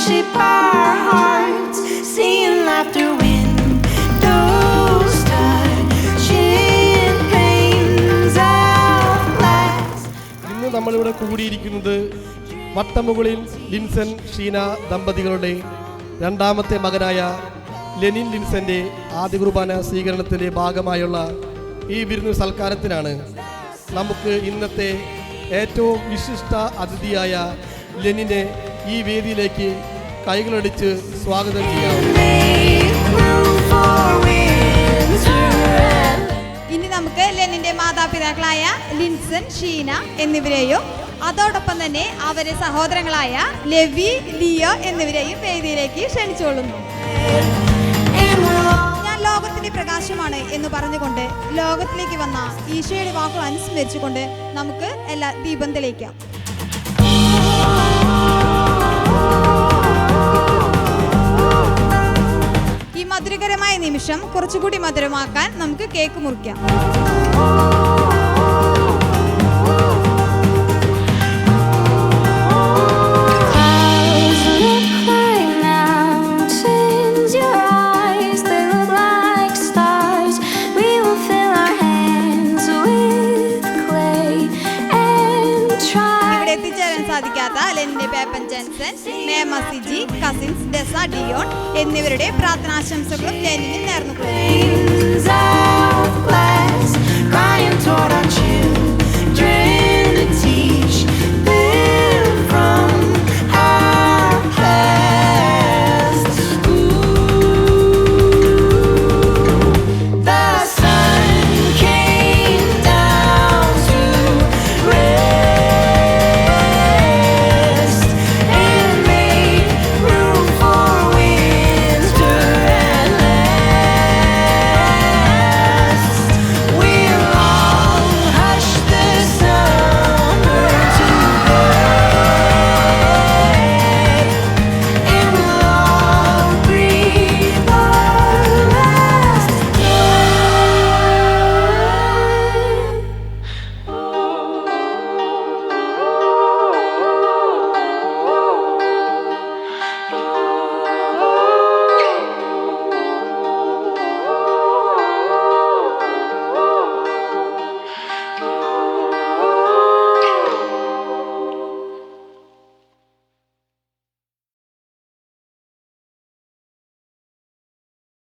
shape our hearts, seeing laughter when those touching pains outlast. ഇന്ന് നമ്മളിവിടെ കൂടിയിരിക്കുന്നത് വട്ടമുകളിൽ ലിൻസൺ ഷീന ദമ്പതികളുടെ രണ്ടാമത്തെ മകനായ ലെനിൻ ലിൻസന്റെ ആദ്യ കുർബാന സ്വീകരണത്തിൻ്റെ ഭാഗമായുള്ള ഈ വിരുന്ന് സൽക്കാരത്തിനാണ്. നമുക്ക് ഇന്നത്തെ ഏറ്റവും വിശിഷ്ട അതിഥിയായ ലെനിനെ ഈ വേദിയിലേക്ക് കൈകളടിച്ച് സ്വാഗതം ചെയ്യാം. ഇനി നമുക്ക് ലെനിന്റെ മാതാപിതാക്കളായ ലിൻസൺ ഷീന എന്നിവരെയും അതോടൊപ്പം തന്നെ അവരെ സഹോദരങ്ങളായ ലെവി ലിയോ എന്നിവരെയും വേദിയിലേക്ക് ക്ഷണിച്ചുകൊള്ളുന്നു. ഞാൻ ലോകത്തിന്റെ പ്രകാശമാണ് എന്ന് പറഞ്ഞുകൊണ്ട് ലോകത്തിലേക്ക് വന്ന ഈശോയുടെ വാക്കുകൾ അനുസ്മരിച്ചുകൊണ്ട് നമുക്ക് എല്ലാ ദീപം തെളിയിക്കാം. ഈ മധുരകരമായ നിമിഷം കുറച്ചുകൂടി മധുരമാക്കാൻ നമുക്ക് കേക്ക് മുറിക്കാം. സാധിക്കാത്ത ലെനിന്റെ പേപ്പൻ ജെൻസൺ, മേമ സിജി, കസിൻസ് ഡെസ ഡിയോൺ എന്നിവരുടെ പ്രാർത്ഥനാശംസകളും ലെനിന് നേർന്നുകൊള്ളുന്നു.